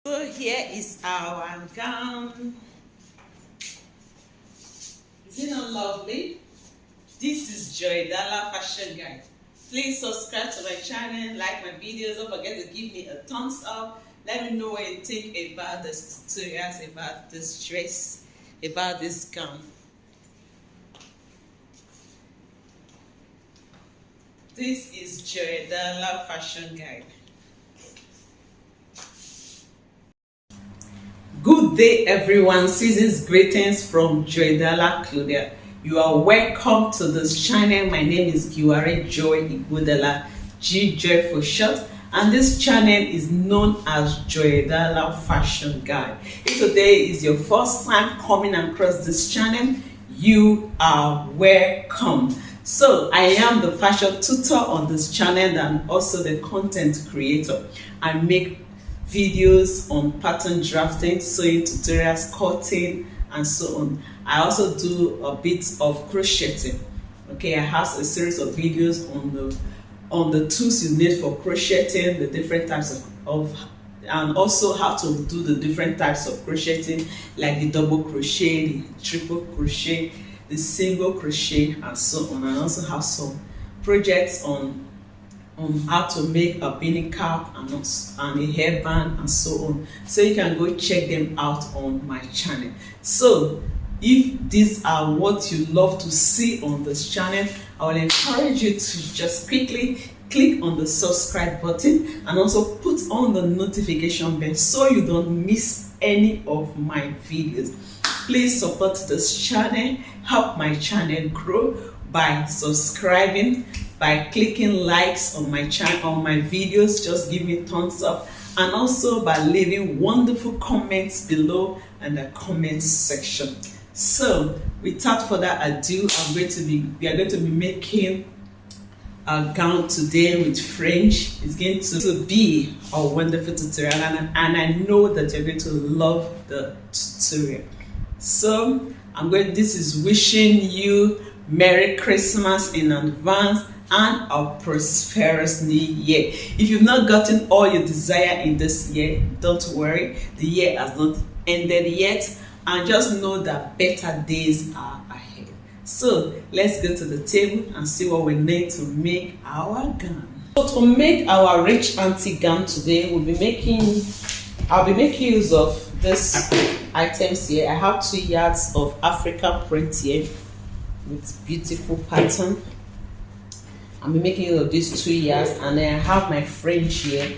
So here is our gown. Is it not lovely? This is Joy Dala Fashion Guide. Please subscribe to my channel, like my videos. Don't forget to give me a thumbs up. Let me know what you think about this tutorials, about this dress, about this gown. This is Joy Dala Fashion Guide. Good day, everyone. Season's greetings from Joydala Clothing. You are welcome to this channel. My name is Giware Joy Igudala, G Joy for short, and this channel is known as Joydala Fashion Guide. If today is your first time coming across this channel, you are welcome. So I am the fashion tutor on this channel and also the content creator. I make videos on pattern drafting, sewing tutorials, cutting, and so on. I also do a bit of crocheting. Okay, I have a series of videos on the tools you need for crocheting, the different types of and also how to do the different types of crocheting, like the double crochet, the triple crochet, the single crochet, and so on. And also have some projects on how to make a beanie cap and a hairband and so on, so you can go check them out on my channel. So if these are what you love to see on this channel, I will encourage you to just quickly click on the subscribe button and also put on the notification bell so you don't miss any of my videos. Please support this channel, help my channel grow by subscribing, by clicking likes on my channel, on my videos. Just give me thumbs up, and also by leaving wonderful comments below in the comments section. So without further ado, we are going to be making a gown today with fringe. It's going to be a wonderful tutorial, and I know that you're going to love the tutorial. So this is wishing you Merry Christmas in advance and a prosperous new year. If you've not gotten all your desire in this year, don't worry. The year has not ended yet, and just know that better days are ahead. So let's go to the table and see what we need to make our gown. So to make our rich auntie gown today, I'll be making use of this items here. I have 2 yards of African print here with beautiful pattern. I'm making use of these 2 yards, and then I have my fringe here.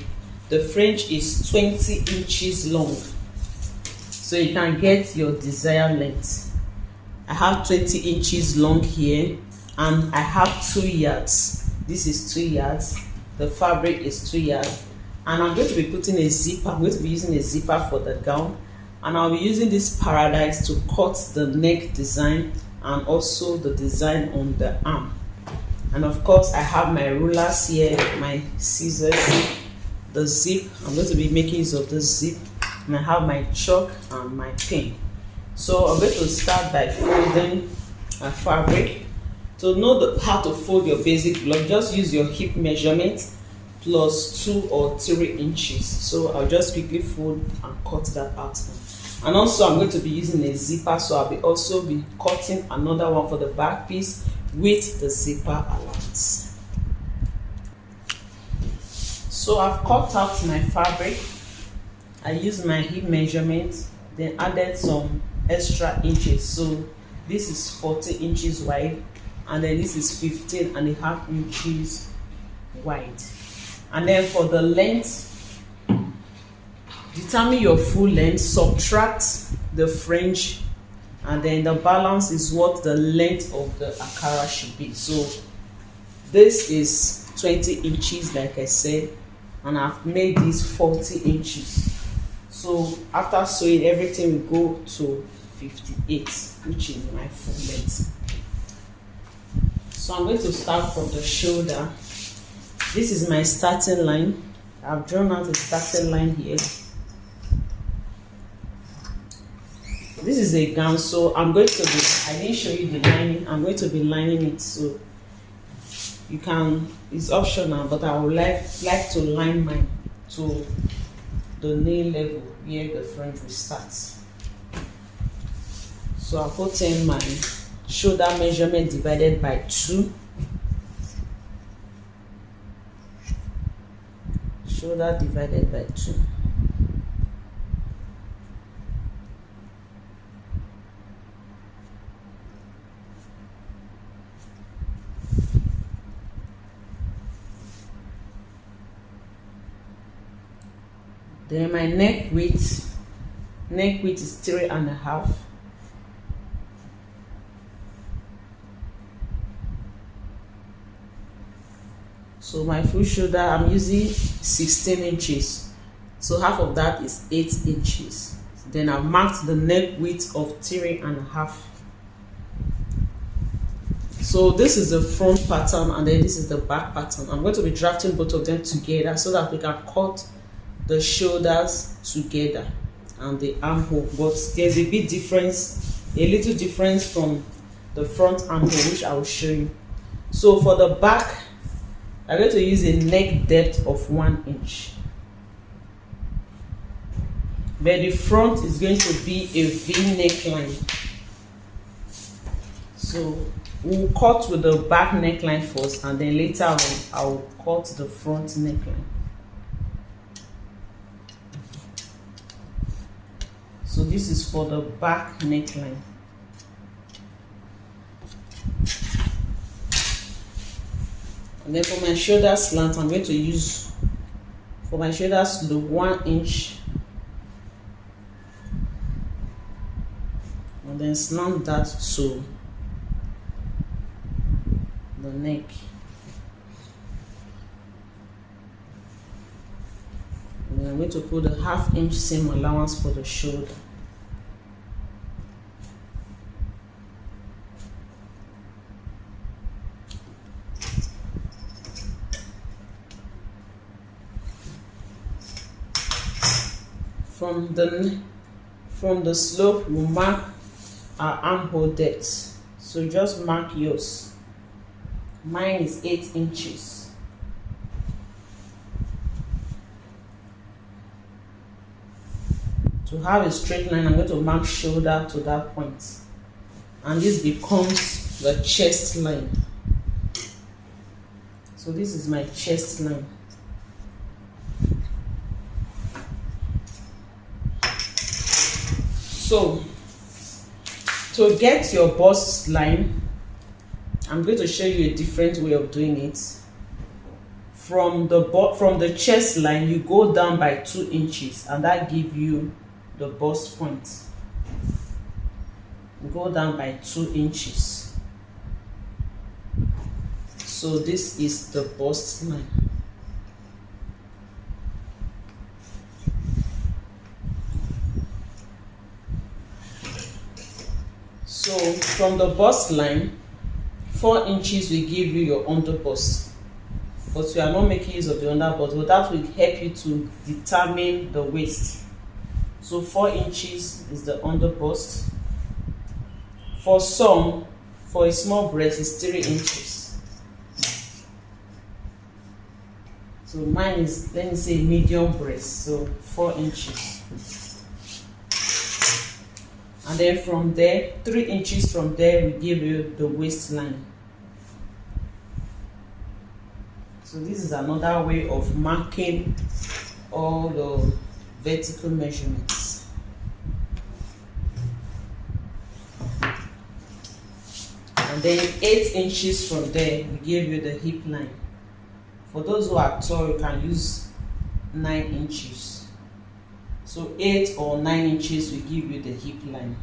The fringe is 20 inches long, so you can get your desired length. I have 20 inches long here, and I have 2 yards. This is 2 yards. The fabric is 2 yards, and I'm going to be putting a zipper. I'm going to be using a zipper for the gown, and I'll be using this paradise to cut the neck design and also the design on the arm. And of course, I have my rulers here, my scissors, the zip. I'm going to be making use of this zip, and I have my chalk and my pen. So I'm going to start by folding my fabric. To know how to fold your basic block, just use your hip measurement plus 2 or 3 inches. So I'll just quickly fold and cut that out. And also I'm going to be using a zipper, so I'll also be cutting another one for the back piece with the zipper allowance. So I've cut out my fabric. I used my hip measurement, then added some extra inches. So this is 40 inches wide, and then this is 15.5 inches wide. And then for the length, determine your full length, subtract the fringe, and then the balance is what the length of the akara should be. So this is 20 inches, like I said, and I've made this 40 inches. So after sewing, everything will go to 58, which is my full length. So I'm going to start from the shoulder. This is my starting line. I've drawn out a starting line here. This is a gown, so I didn't show you the lining. I'm going to be lining it, so you can, it's optional, but I would like to line mine to the nail level where the fringe will start. So I'll put in my shoulder measurement divided by 2. Shoulder divided by 2. Then my neck width is 3.5. So my full shoulder, I'm using 16 inches. So half of that is 8 inches. Then I've marked the neck width of 3.5. So this is the front pattern and then this is the back pattern. I'm going to be drafting both of them together so that we can cut the shoulders together and the armhole, but there's a bit difference, a little difference from the front armhole, which I will show you. So for the back, I'm going to use a neck depth of 1 inch, but the front is going to be a V neckline. So we'll cut with the back neckline first, and then later on I'll cut the front neckline. So this is for the back neckline. And then for my shoulder slant, I'm going to use, for my shoulder slope, 1 inch. And then slant that to the neck. And then I'm going to put a 1/2 inch seam allowance for the shoulder. From the slope, we'll mark our armhole depth. So just mark yours. Mine is 8 inches. To have a straight line, I'm going to mark shoulder to that point, and this becomes the chest line. So this is my chest line. So to get your bust line, I'm going to show you a different way of doing it. From the chest line, you go down by 2 inches, and that gives you the bust point. You go down by 2 inches. So this is the bust line. So from the bust line, 4 inches will give you your underbust, but we are not making use of the underbust, but that will help you to determine the waist. So 4 inches is the underbust. For some, for a small breast, it's 3 inches. So mine is, let me say, medium breast, so 4 inches. And then from there, 3 inches from there will give you the waistline. So this is another way of marking all the vertical measurements. And then 8 inches from there will give you the hip line. For those who are tall, you can use 9 inches. So 8 or 9 inches will give you the hip line.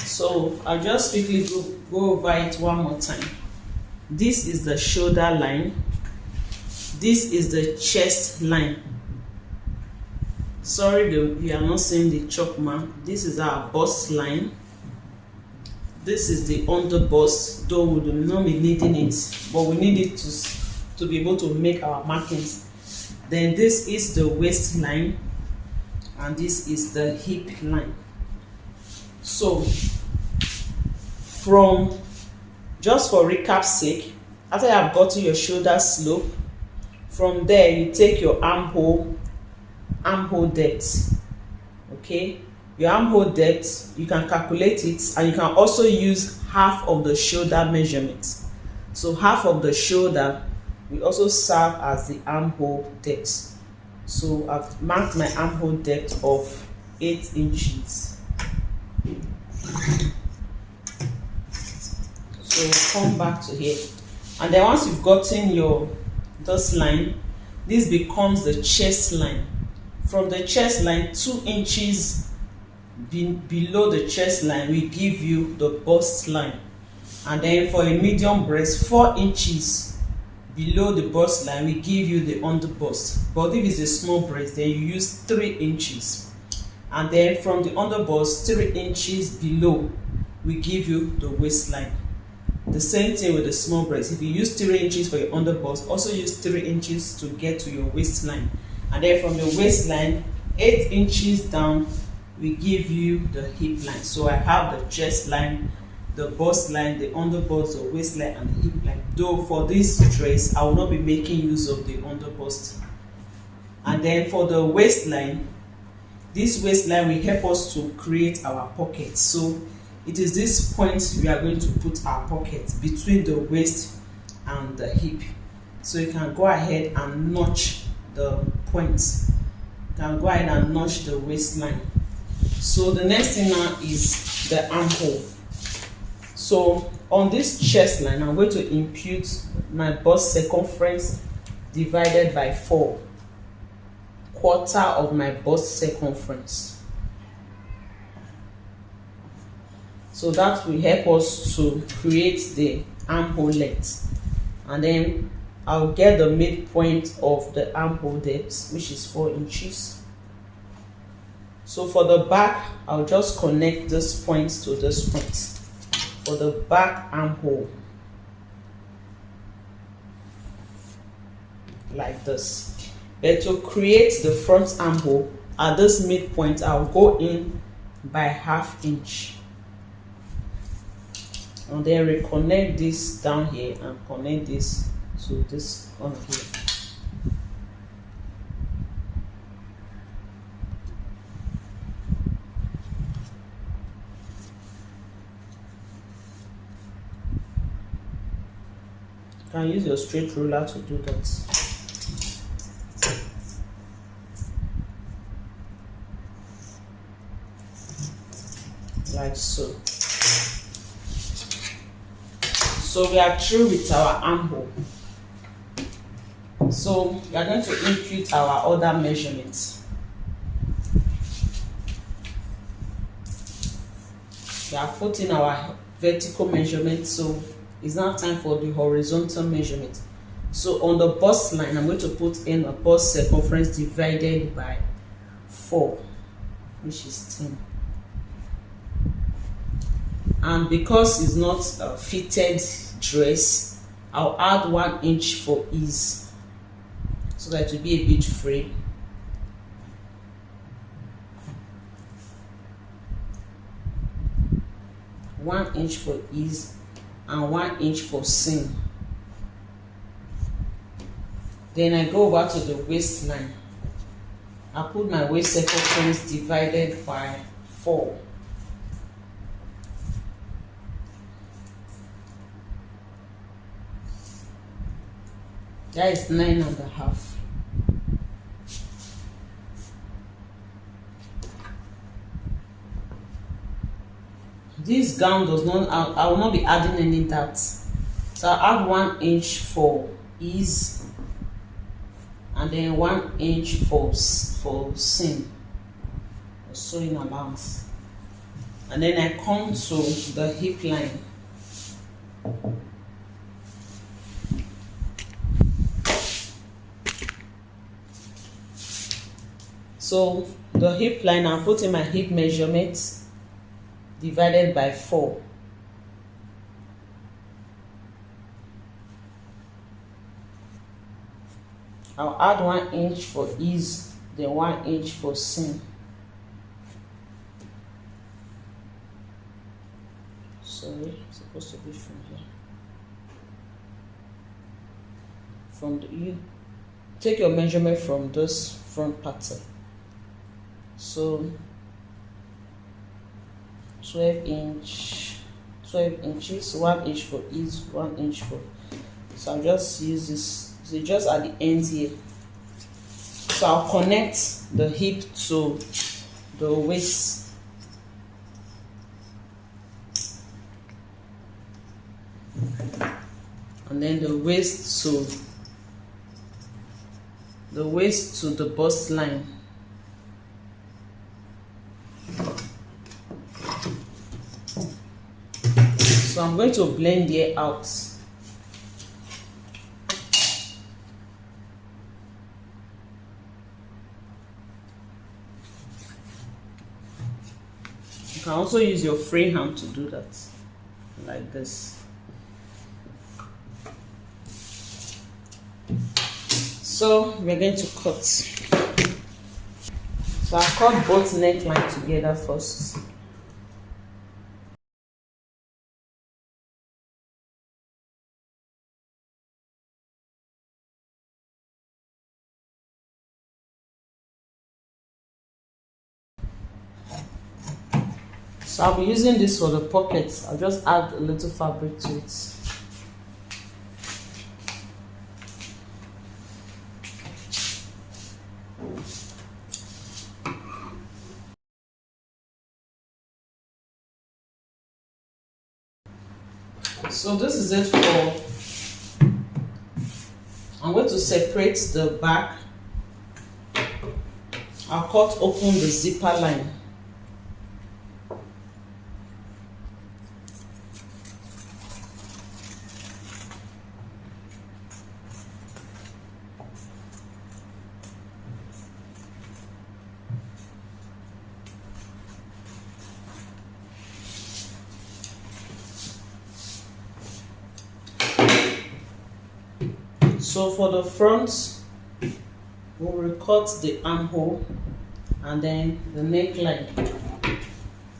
So I'll just quickly go over it one more time. This is the shoulder line. This is the chest line. Sorry, you are not seeing the chalk mark. This is our bust line. This is the under bust, though we will not be needing it, but we need it to be able to make our markings. Then this is the waistline, and this is the hip line. So from, just for recap sake, after you have gotten your shoulder slope, from there you take your armhole depth. Okay, your armhole depth, you can calculate it, and you can also use half of the shoulder measurement. So half of the shoulder will also serve as the armhole depth. So I've marked my armhole depth of 8 inches. So come back to here, and then once you've gotten your this line, this becomes the chest line. From the chest line, 2 inches below the chest line will give you the bust line, and then for a medium breast, 4 inches below the bust line will give you the under bust. But if it's a small breast, then you use 3 inches, and then from the under bust, 3 inches below will give you the waistline. The same thing with the small breast. If you use 3 inches for your under bust, also use 3 inches to get to your waistline, and then from the waistline, 8 inches down will give you the hip line. So I have the chest line, the bust line, the under bust, the waistline, and the hip line. Though for this dress, I will not be making use of the under bust. And then for the waistline, this waistline will help us to create our pocket. So it is this point we are going to put our pocket between the waist and the hip. So you can go ahead and notch the points. You can go ahead and notch the waistline. So the next thing now is the armhole. So on this chest line, I'm going to impute my bust circumference divided by 4, quarter of my bust circumference. So that will help us to create the armhole length, and then I'll get the midpoint of the armhole depth, which is 4 inches. So for the back, I'll just connect this point to this point for the back armhole, like this. But to create the front armhole, at this midpoint, I'll go in by ½ inch, and then reconnect this down here and connect this to this one here. You can use your straight ruler to do that. Like so. So we are through with our armhole. So we are going to impute our other measurements. We have put in our vertical measurement, so it's now time for the horizontal measurement. So on the bust line, I'm going to put in a bust circumference divided by 4, which is 10. And because it's not a fitted dress, I'll add 1 inch for ease, so that it will be a bit free. One inch for ease and 1 inch for seam. Then I go over to the waistline. I put my waist circumference divided by 4. That is 9.5. This gown does not, I will not be adding any that. So I'll add 1 inch for ease, and then 1 inch for seam, or sewing allowance. And then I come to the hip line. So the hip line, I'm putting my hip measurement divided by 4. I'll add 1 inch for ease, then 1 inch for seam. Sorry, it's supposed to be from here. From the, you take your measurement from this front pattern. So 12 inches, 1 inch for ease, 1 inch for. So I'll just use this. So just at the end here. So I'll connect the hip to the waist. And then the waist to the bust line. So I'm going to blend it out. You can also use your free hand to do that, like this. So we're going to cut. So I'll cut both neckline together first. So I'll be using this for the pockets. I'll just add a little fabric to it. So this is it for, I'm going to separate the back. I'll cut open the zipper line. So for the front, we'll recut the armhole and then the neckline.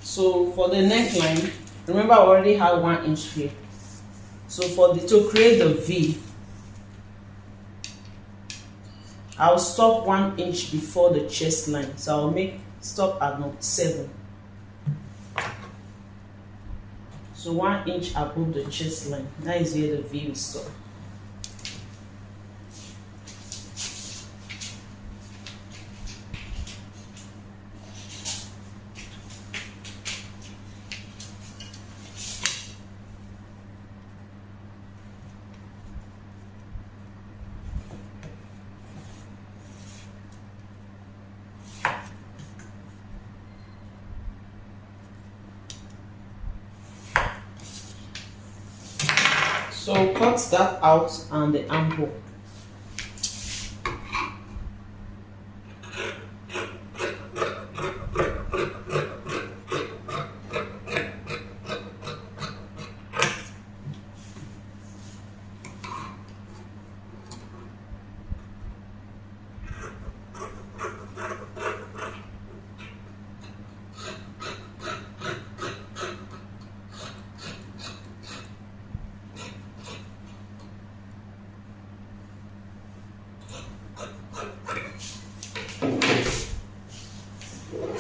So for the neckline, remember I already have 1 inch here. So to create the V, I'll stop 1 inch before the chest line. So I'll stop at number 7. So 1 inch above the chest line. That is where the V will stop. So cut that out and the armhole.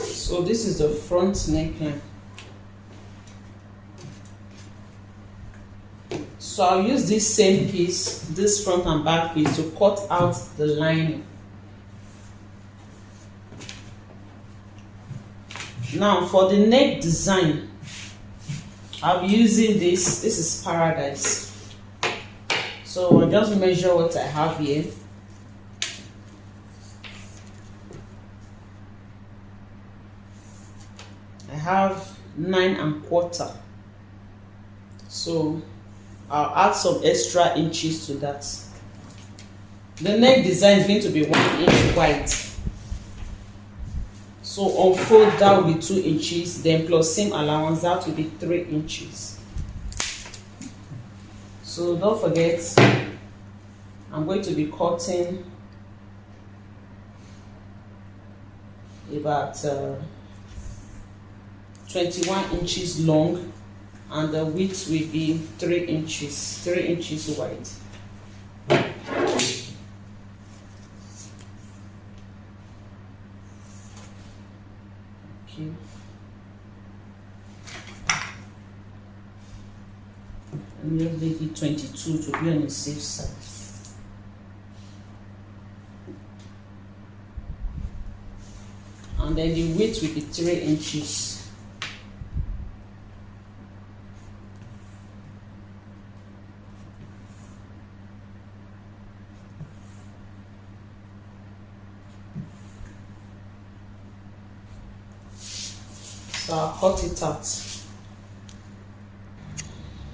So this is the front neckline. So I'll use this same piece, this front and back piece, to cut out the lining. Now for the neck design, I'll be using this. This is Paradise. So I'll just measure what I have here. I have 9 1/4. So I'll add some extra inches to that. The neck design is going to be 1 inch wide. So unfold, that will be 2 inches, then plus seam allowance, that will be 3 inches. So don't forget, I'm going to be cutting about 21 inches long, and the width will be 3 inches, 3 inches wide. Okay. And let's make it 22 to be on the safe side. And then the width will be 3 inches. So I'll cut it out.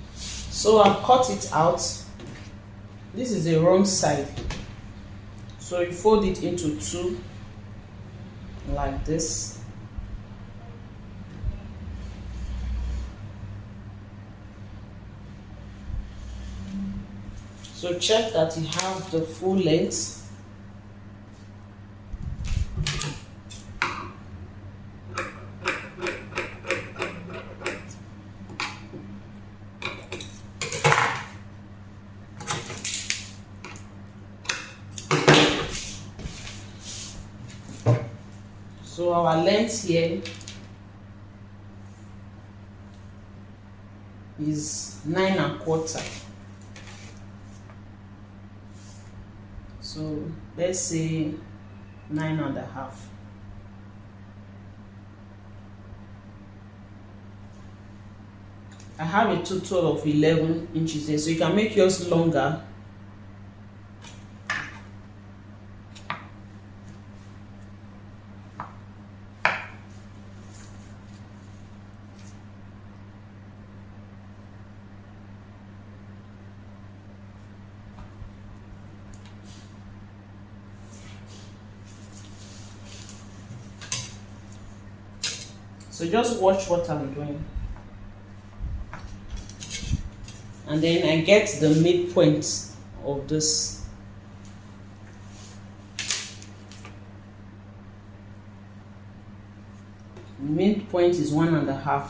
So I've cut it out. This is the wrong side. So you fold it into two like this. So check that you have the full length. So our length here is 9¼ So let's say 9½. I have a total of 11 inches there, so you can make yours longer. So just watch what I'm doing. And then I get the midpoint of this. Midpoint is 1½.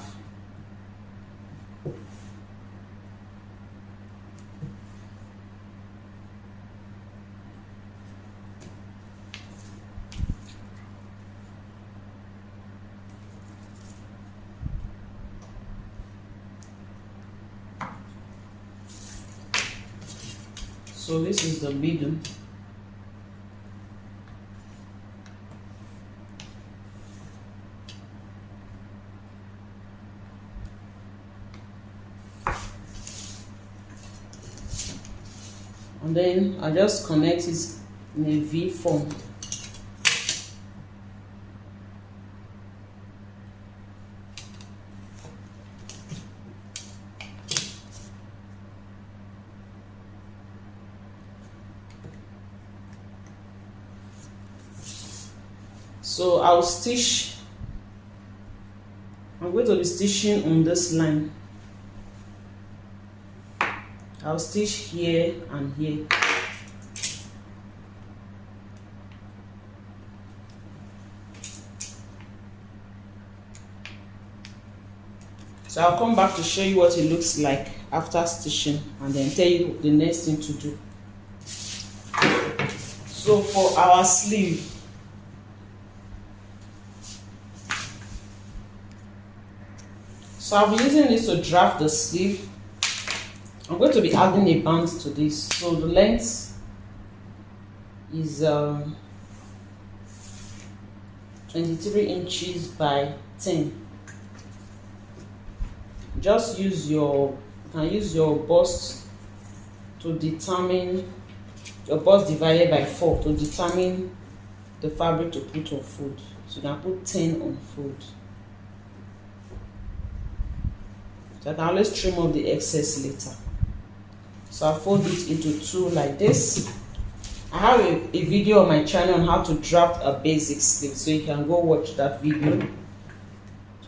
So this is the middle. And then I just connect it in a V form. So I'm going to be stitching on this line. I'll stitch here and here. So I'll come back to show you what it looks like after stitching and then tell you the next thing to do. So for our sleeve, so I'll be using this to draft the sleeve. I'm going to be adding a band to this. So the length is 23 inches by 10. Just use you can use your bust to determine your bust divided by 4 to determine the fabric to put on fold. So you can put 10 on fold. So I can always trim off the excess later. So I fold it into two like this. I have a video on my channel on how to draft a basic sleeve, so you can go watch that video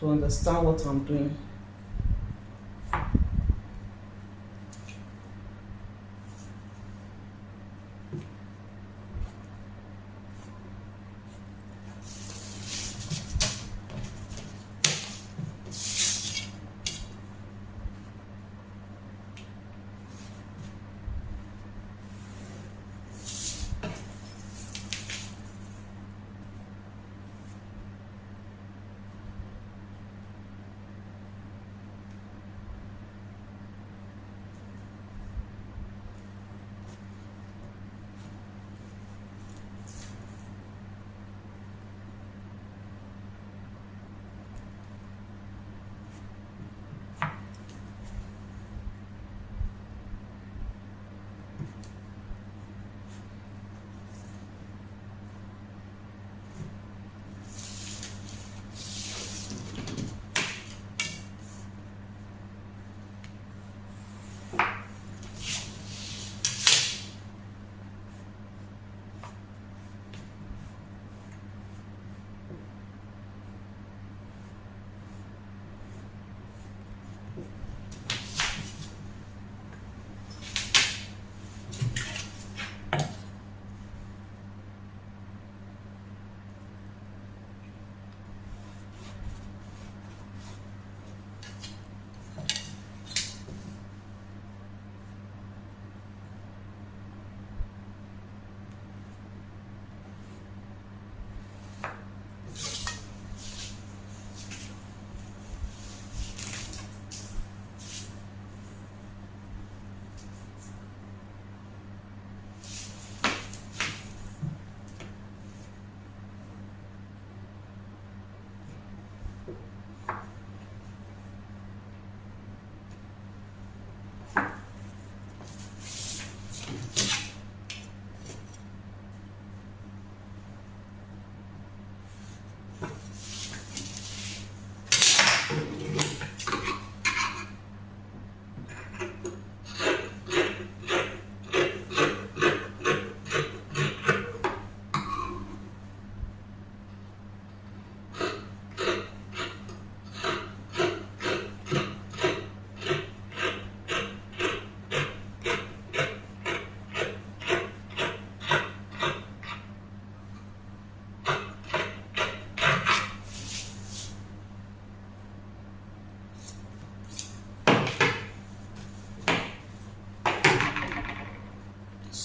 to understand what I'm doing.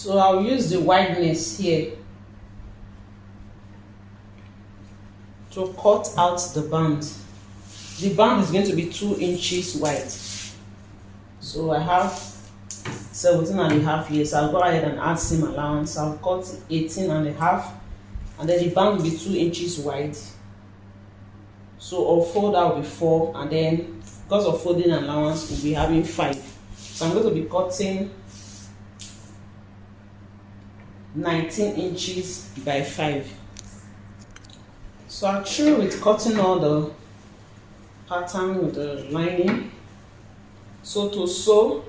So I'll use the wideness here to cut out the band. The band is going to be 2 inches wide. So I have 17 and a half here. So I'll go ahead and add seam allowance. I'll cut 18 and a half, and then the band will be 2 inches wide. So I'll fold out will be 4, and then because of folding allowance, we'll be having 5. So I'm going to be cutting 19 inches by 5. So I'll through with cutting all the pattern with the lining. So to sew,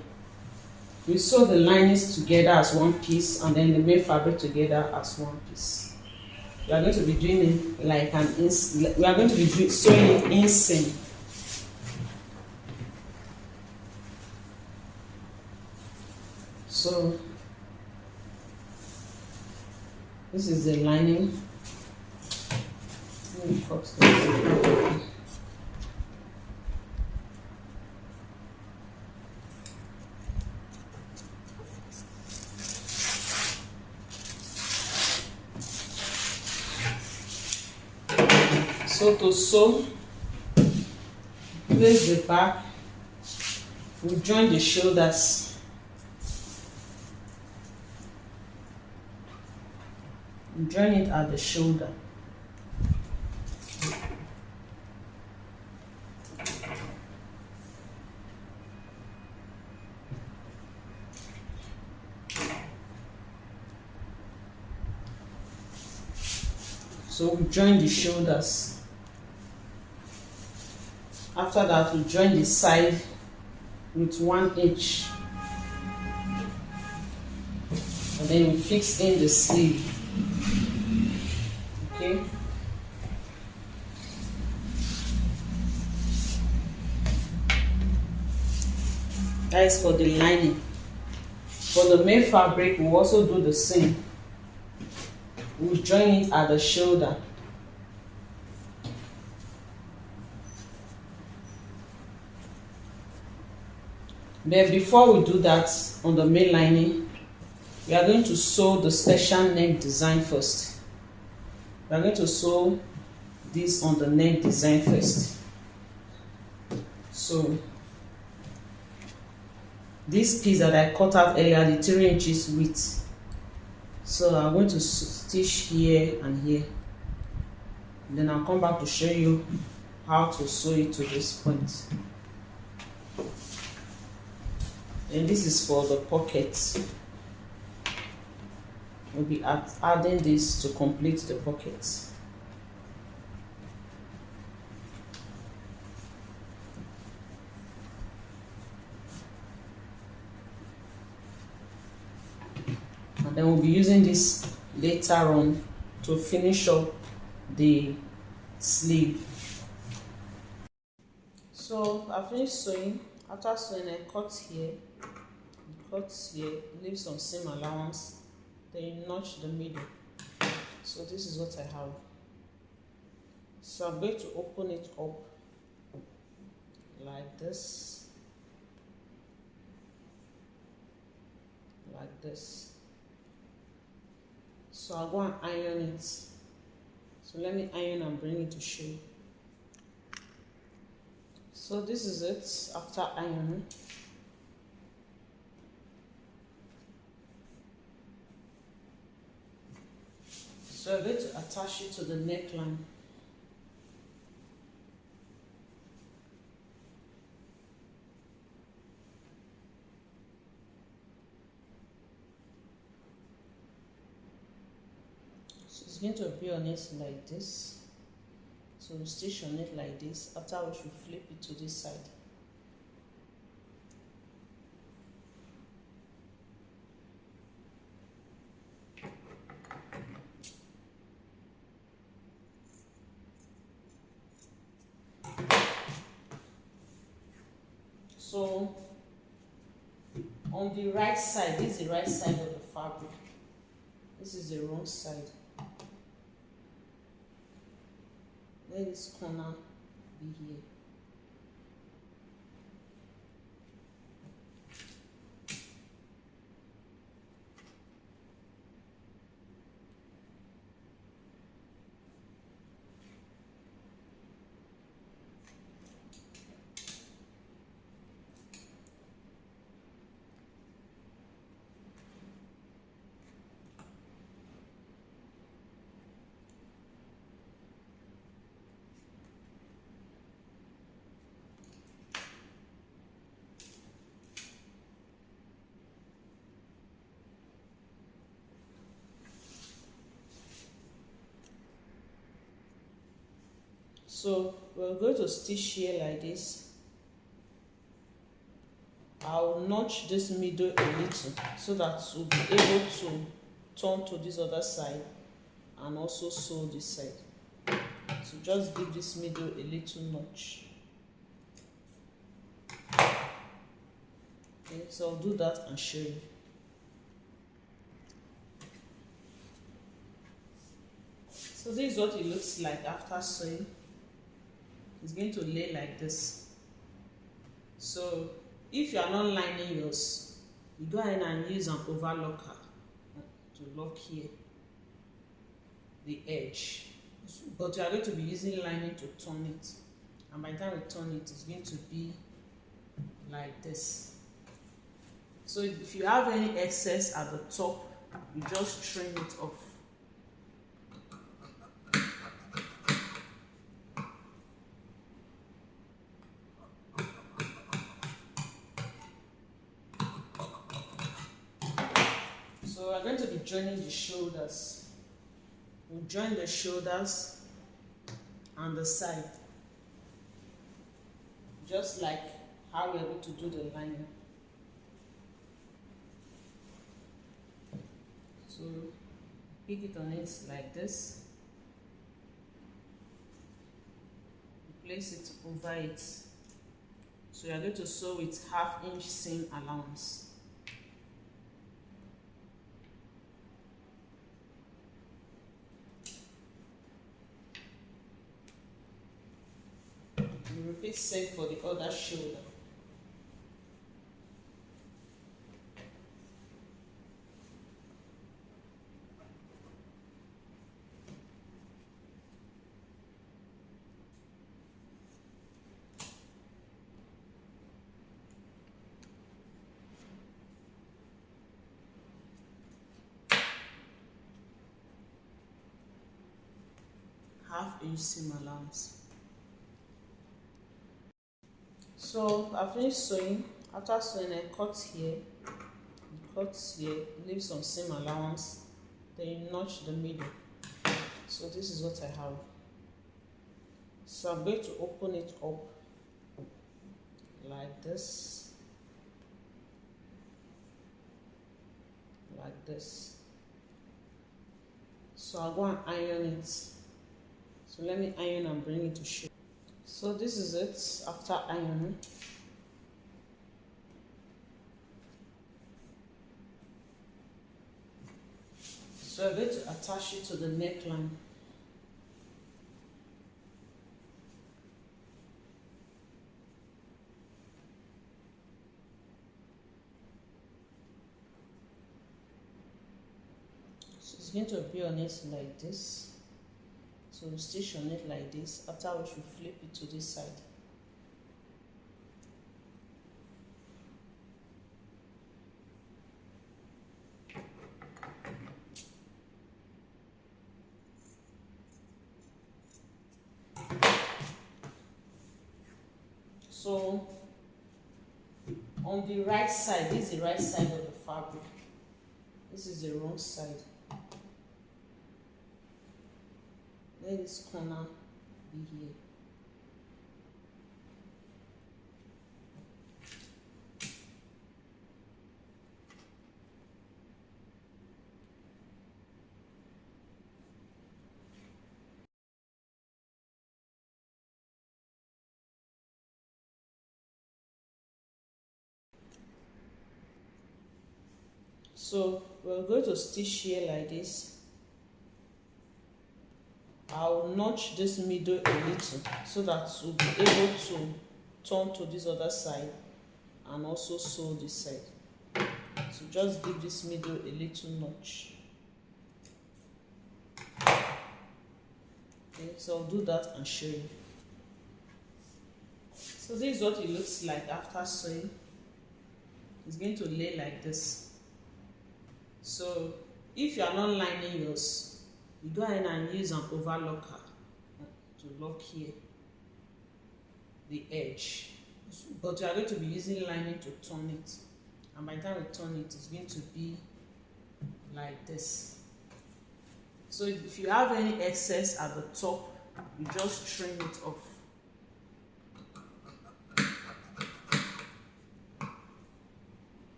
we sew the linings together as one piece, and then the main fabric together as one piece. We are going to be doing it like an we are going to be sewing it inseam. So this is the lining. Let me cut this. So to sew, place the back, we join the shoulders. Join it at the shoulder. So we join the shoulders. After that, we join the side with 1 inch, and then we fix in the sleeve. Okay. That is for the lining. For the main fabric, we also do the same. We join it at the shoulder. But before we do that, on the main lining, we are going to sew the special neck design first. We are going to sew this on the neck design first. So this piece that I cut out earlier, the 3 inches width. So I'm going to stitch here and here. And then I'll come back to show you how to sew it to this point. And this is for the pockets. We'll be adding this to complete the pockets. And then we'll be using this later on to finish up the sleeve. So I finished sewing. After sewing, I cut here, leave some seam allowance, then you notch the middle. So this is what I have. So I'm going to open it up like this, So I'll go and iron it. So let me iron and bring it to show you. So this is it after ironing. So I'm going to attach it to the neckline. So it's going to be on it like this. So we stitch on it like this, after which we flip it to this side. So on the right side, this is the right side of the fabric. This is the wrong side. Let this corner be here. So we're going to stitch here like this. I'll notch this middle a little so that we'll be able to turn to this other side and also sew this side. So just give this middle a little notch. Okay, so I'll do that and show you. So this is what it looks like after sewing. It's going to lay like this. So if you are not lining yours, you go ahead and use an overlocker to lock here the edge. But you are going to be using lining to turn it, and by the time we turn it, it's going to be like this. So if you have any excess at the top, you just trim it off. So we're going to be joining the shoulders. We'll join the shoulders and the side, just like how we're going to do the lining. So pick it on it like this, place it over it. So you're going to sew with 1/2 inch seam allowance. You repeat same for the other shoulder. Half inch seam allowance. So I finished sewing. After sewing, I cut here, leave some seam allowance, then you notch the middle. So this is what I have. So I'm going to open it up like this, like this. So I'll go and iron it. So let me iron and bring it to show. So this is it after ironing. So I'm going to attach it to the neckline. So it's going to be on it like this. So we stitch on it like this, after which we flip it to this side. So on the right side, this is the right side of the fabric. This is the wrong side. Let this corner be here. So we're going to stitch here like this. I'll notch this middle a little so that we'll be able to turn to this other side and also sew this side. So just give this middle a little notch. Okay, so I'll do that and show you. So this is what it looks like after sewing. It's going to lay like this. So if you are not lining yours, you go ahead and use an overlocker to lock here the edge. But you are going to be using lining to turn it, and by the time we turn it, it's going to be like this. So if you have any excess at the top, you just trim it off.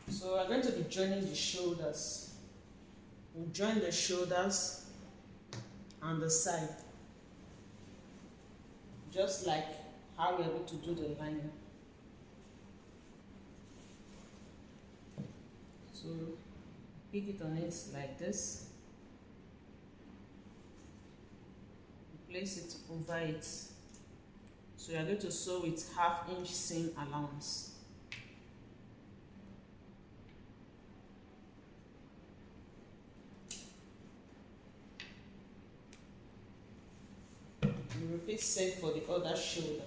So we're going to be joining the shoulders. We'll join the shoulders and the side, just like how we're going to do the lining. So pick it on it like this, place it over it. So you're going to sew with 1/2 inch seam allowance. Repeat same for the other shoulder.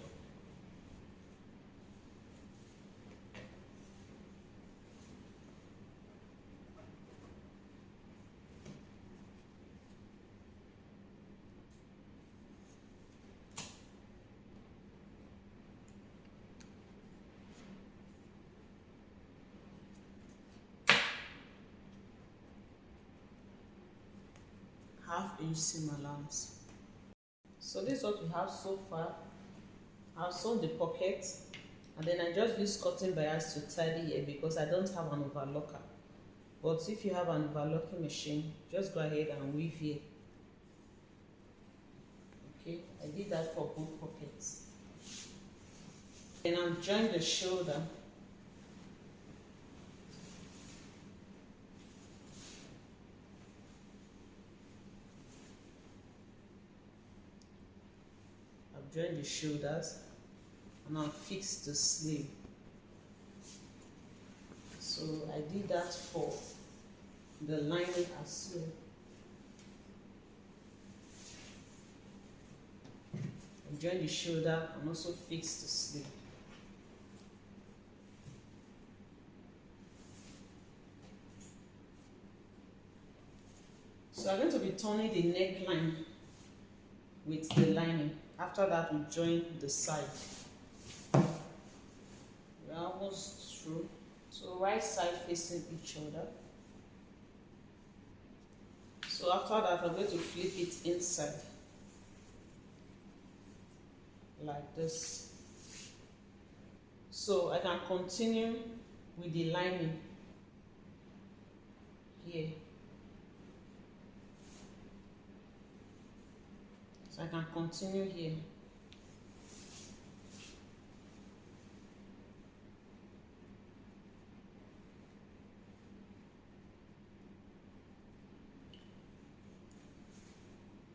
Half-inch seam allowance. So this is what we have so far. I've sewn the pocket, and then I just use cotton bias to tidy here because I don't have an overlocker. But if you have an overlocking machine, just go ahead and weave here. Okay, I did that for both pockets. Then I'll join the shoulder. Join the shoulders and I'll fix the sleeve. So I did that for the lining as well. I join the shoulder and also fix the sleeve. So I'm going to be turning the neckline with the lining. After that, we join the side. We're almost through. So right side facing each other. So after that, I'm going to flip it inside like this. So I can continue with the lining here. So I can continue here.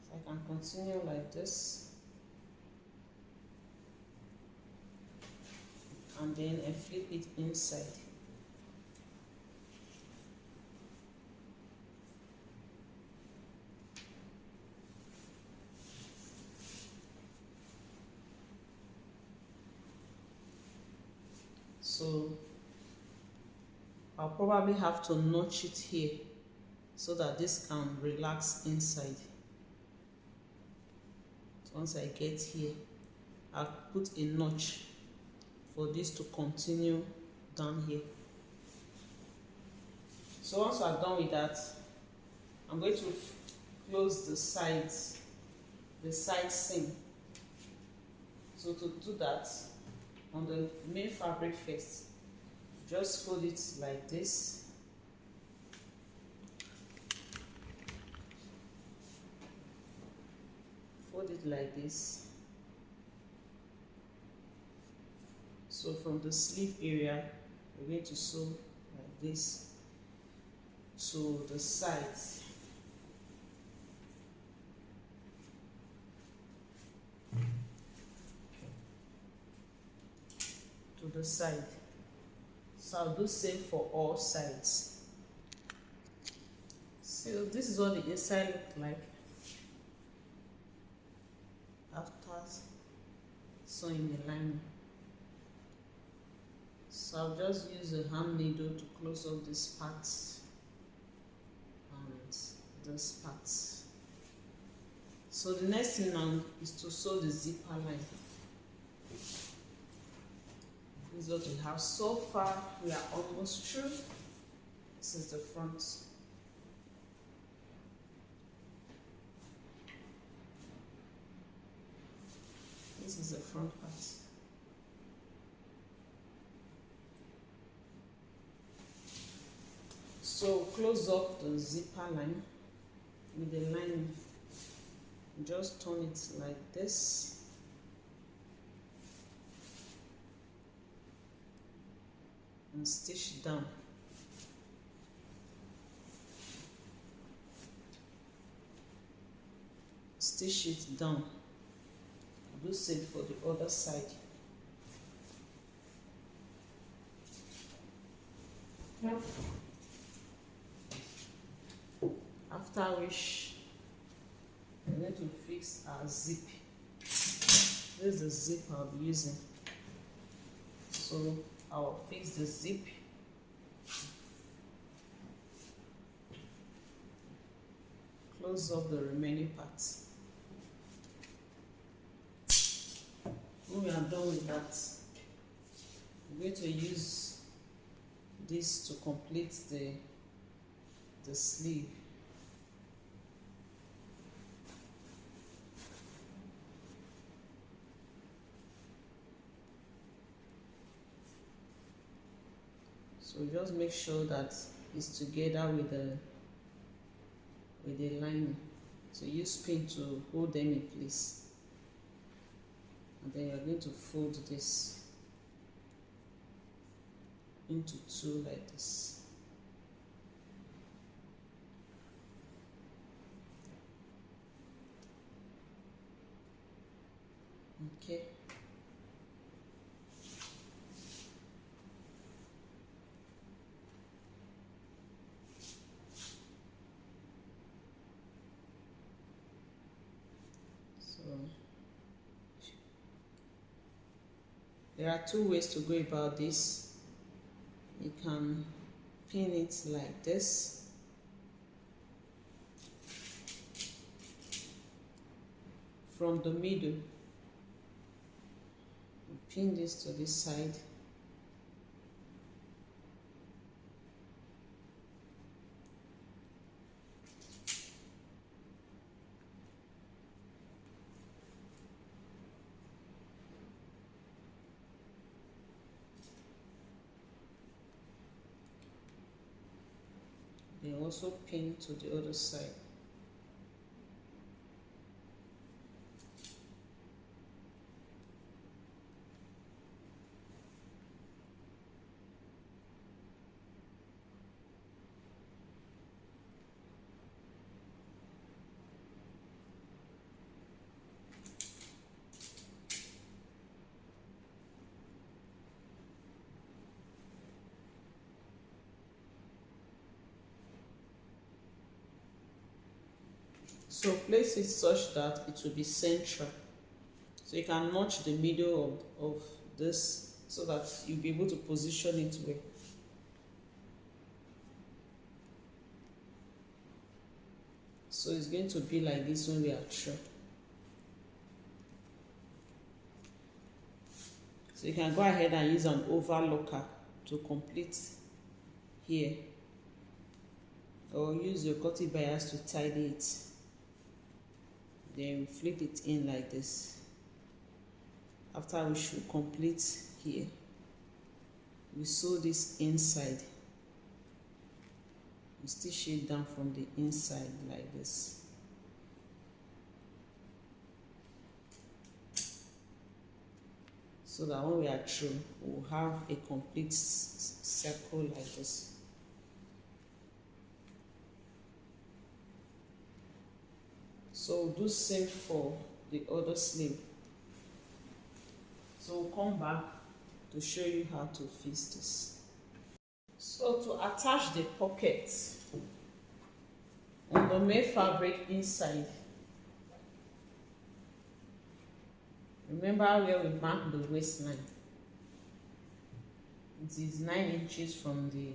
So I can continue like this. And then I flip it inside. So I'll probably have to notch it here so that this can relax inside. So once I get here, I'll put a notch for this to continue down here. So once we're done with that, I'm going to close the sides, the side seam. So to do that, on the main fabric first, just fold it like this. Fold it like this. So from the sleeve area, we're going to sew like this to the sides. To the side. So I'll do same for all sides. So this is what the inside looks like after sewing the lining. So I'll just use a hand needle to close up this part and this part. So the next thing now is to sew the zipper line. This is what we have so far. We are almost through. This is the front. This is the front part. So close up the zipper line with the line. Just turn it like this. And stitch down. Stitch it down. Do same for the other side. After which we're going to fix our zip. This is the zip I'll be using. So I'll fix the zip. Close up the remaining parts. When we are done with that, we're going to use this to complete the sleeve. So just make sure that it's together with the lining. So use pin to hold them in place. And then you're going to fold this into two like this. Okay. There are two ways to go about this. You can pin it like this. From the middle, pin this to this side. They also pin to the other side. So place it such that it will be central. So you can notch the middle of this so that you'll be able to position it well. So it's going to be like this when we are through. So you can go ahead and use an overlocker to complete here, or use your cutting bias to tidy it. Then flip it in like this. After we should complete here, we sew this inside. We stitch it down from the inside like this. So that when we are through, we'll have a complete circle like this. So do same for the other sleeve. So we'll come back to show you how to fix this. So to attach the pocket on the main fabric inside, remember where we marked the waistline. It is 9 inches from the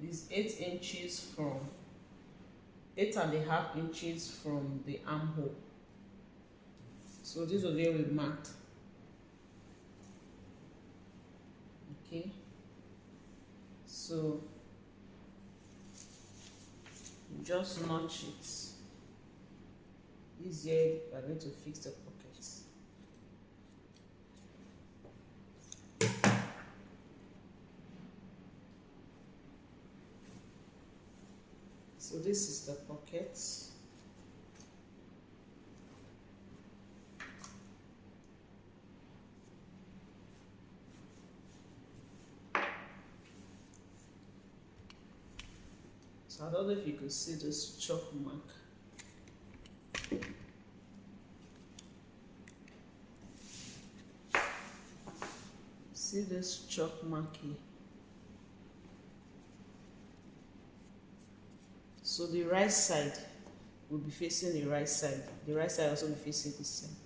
is 8 inches from 8.5 inches from the armhole. So this is where we marked. Okay, so you just notch it. This year we are going to fix the pockets. So this is the pocket. So I don't know if you could see this chalk mark. See this chalk mark here. So the right side will be facing the right side. The right side also will be facing the same.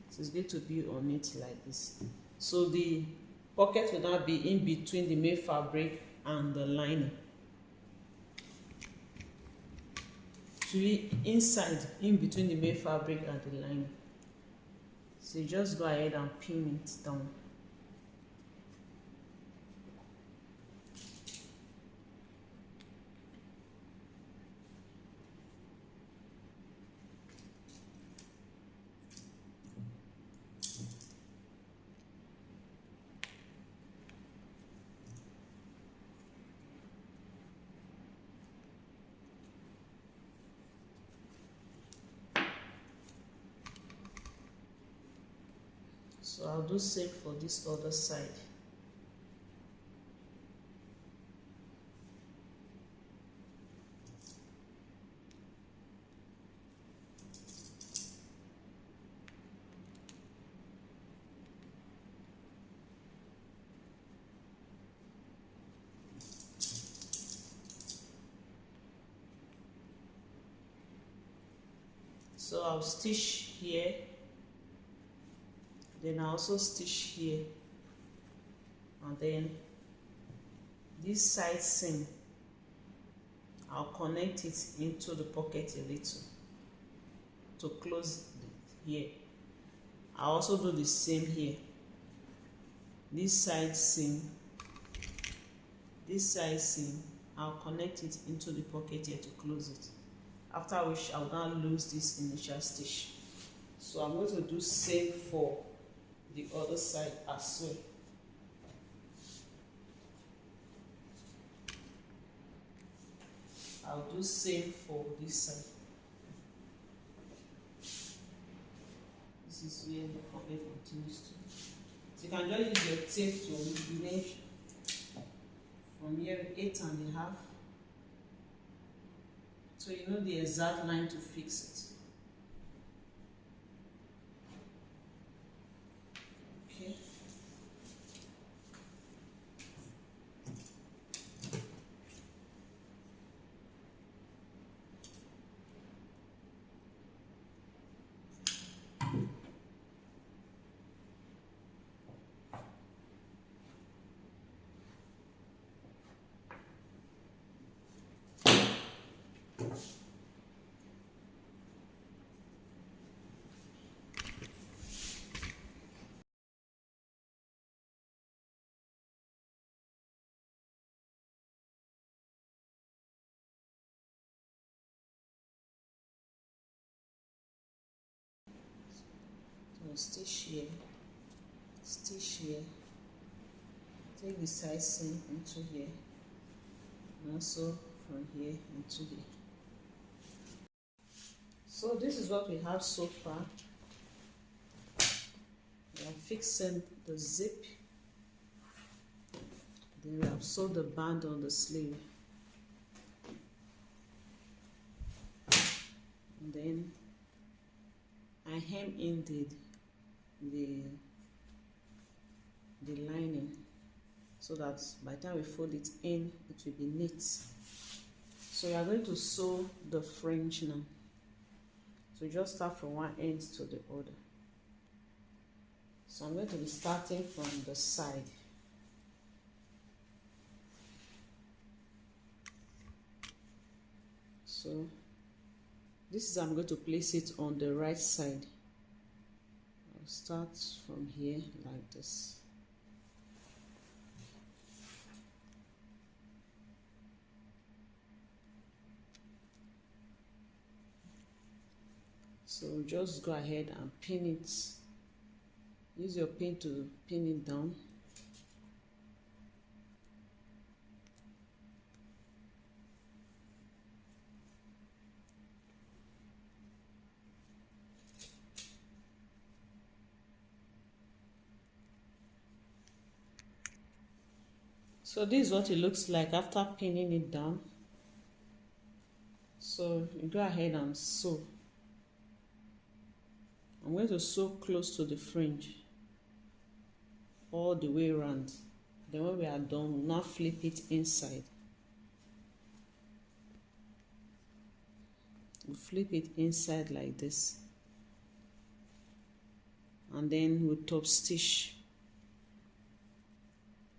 So it's going to be on it like this. So the pocket will now be in between the main fabric and the lining. To be inside, in between the main fabric and the lining. So you just go ahead and pin it down. So I'll do same for this other side. So I'll stitch here, then I'll also stitch here, and then this side seam, I'll connect it into the pocket a little to close here. I'll also do the same here. This side seam, I'll connect it into the pocket here to close it. After which I'll now lose this initial stitch. So I'm going to do same for the other side as well. I'll do same for this side. This is where the pocket continues to. So you can just use your tape to measure from here 8.5. So you know the exact line to fix it. Okay. Stitch here, take the side seam into here, and also from here into here. So this is what we have so far. We are fixing the zip, then we have sewed the band on the sleeve, and then I hem in the lining so that by the time we fold it in, it will be neat. So we are going to sew the fringe now. So just start from one end to the other. So I'm going to be starting from the side. So this is, I'm going to place it on the right side. I'll start from here like this. So just go ahead and pin it. Use your pin to pin it down. So this is what it looks like after pinning it down. So you go ahead and sew. I'm going to sew close to the fringe all the way around. Then when we are done, we'll now flip it inside. We'll flip it inside like this. And then we'll top stitch.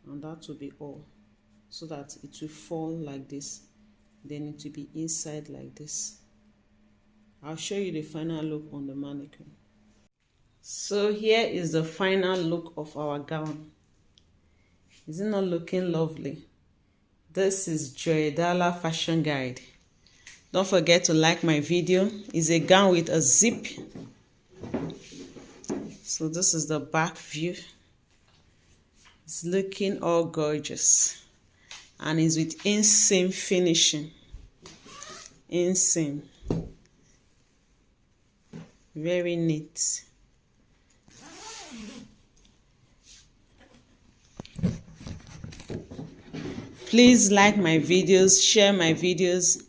And that will be all. So that it will fall like this. Then it will be inside like this. I'll show you the final look on the mannequin. So here is the final look of our gown. Is it not looking lovely? This is Joydala Fashion Guide. Don't forget to like my video. It's a gown with a zip. So this is the back view. It's looking all gorgeous. And it's with inseam finishing. Inseam. Very neat. Please like my videos, share my videos,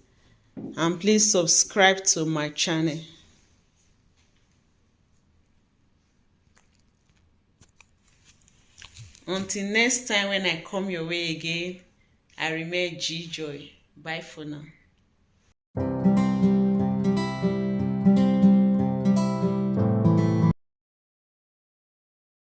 and please subscribe to my channel. Until next time when I come your way again, I remain G Joy. Bye for now.